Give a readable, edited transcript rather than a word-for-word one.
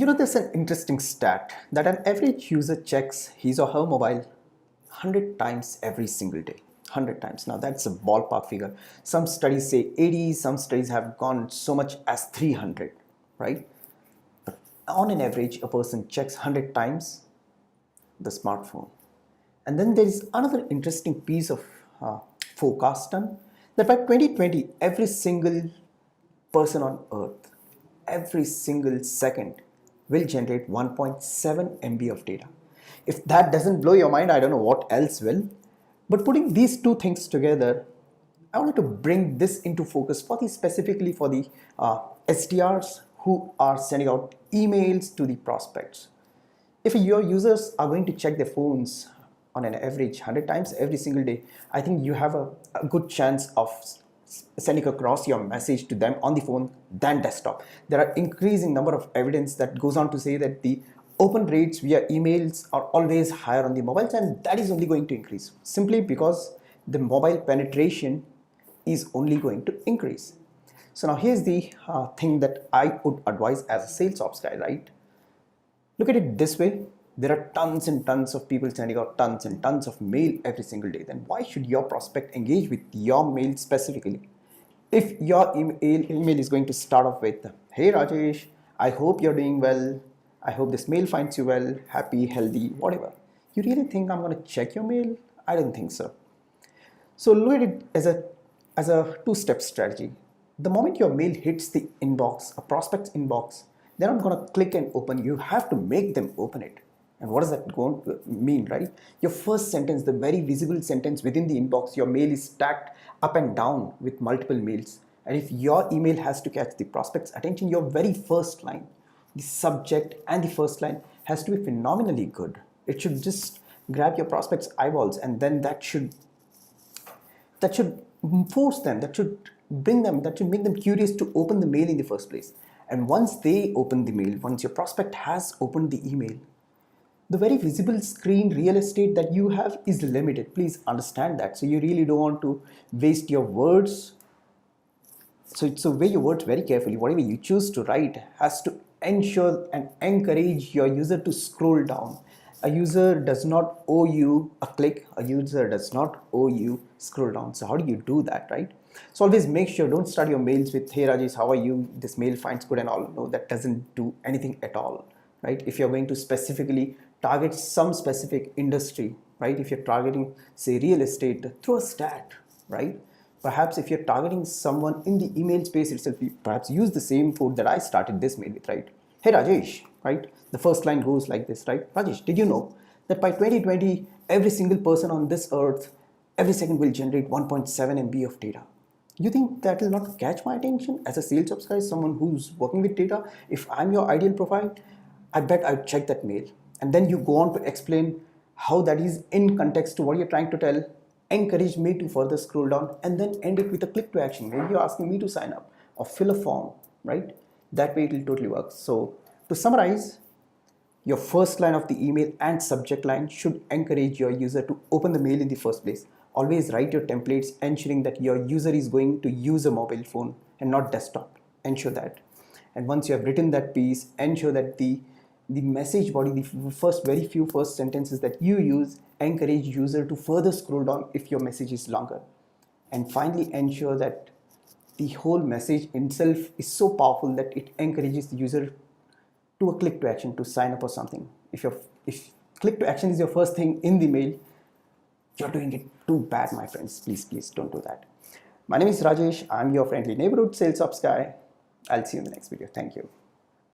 There's an interesting stat that an average user checks his or her mobile 100 times every single day. 100 times. Now, that's a ballpark figure. Some studies say 80, some studies have gone so much as 300, right? But on an average, a person checks 100 times the smartphone. And then there is another interesting piece of forecast done that by 2020, every single person on earth, every single second will generate 1.7 MB of data. If that doesn't blow your mind, I don't know what else will. But putting these two things together, I wanted to bring this into focus specifically for the SDRs who are sending out emails to the prospects. If your users are going to check their phones on an average 100 times every single day, I think you have a good chance of sending across your message to them on the phone than desktop. There are increasing number of evidence that goes on to say that the open rates via emails are always higher on the mobiles, and that is only going to increase simply because the mobile penetration is only going to increase. So now here's the thing that I would advise as a sales ops guy, right? Look at it this way. There are tons and tons of people sending out tons and tons of mail every single day. Then why should your prospect engage with your mail specifically? If your email is going to start off with, "Hey Rajesh, I hope you're doing well. I hope this mail finds you well, happy, healthy, whatever." You really think I'm going to check your mail? I don't think so. So look at it as a two-step strategy. The moment your mail hits the inbox, a prospect's inbox, they're not going to click and open. You have to make them open it. And what does that going to mean, right? Your first sentence, the very visible sentence within the inbox, your mail is stacked up and down with multiple mails. And if your email has to catch the prospect's attention, your very first line, the subject and the first line has to be phenomenally good. It should just grab your prospect's eyeballs, and then that should force them, that should make them curious to open the mail in the first place. And once they open the mail, once your prospect has opened the email, the very visible screen real estate that you have is limited. Please understand that. So you really don't want to waste your words. So weigh your words very carefully. Whatever you choose to write has to ensure and encourage your user to scroll down. A user does not owe you a click. A user does not owe you scroll down. So how do you do that, right? So always make sure, don't start your mails with, "Hey Rajesh, how are you? This mail finds good," and all. No, that doesn't do anything at all, right? If you're going to specifically target some specific industry, right? If you're targeting, say, real estate, throw a stat, right? Perhaps if you're targeting someone in the email space itself, perhaps use the same code that I started this mail with, right? "Hey Rajesh," right? The first line goes like this, right? "Rajesh, did you know that by 2020, every single person on this earth, every second will generate 1.7 MB of data?" You think that will not catch my attention as a sales ops guy, someone who's working with data? If I'm your ideal profile, I bet I'd check that mail. And then you go on to explain how that is in context to what you're trying to tell, encourage me to further scroll down, and then end it with a click to action. Maybe you're asking me to sign up or fill a form, right? That way it will totally work. So to summarize, your first line of the email and subject line should encourage your user to open the mail in the first place. Always write your templates ensuring that your user is going to use a mobile phone and not desktop. Ensure that. And once you have written that piece, ensure that the message body, the very few first sentences that you use, encourage user to further scroll down if your message is longer. And finally, ensure that the whole message itself is so powerful that it encourages the user to a click to action, to sign up or something. If click to action is your first thing in the mail, you're doing it too bad, my friends. Please don't do that. My name is Rajesh. I'm your friendly neighborhood sales ops guy. I'll see you in the next video. Thank you.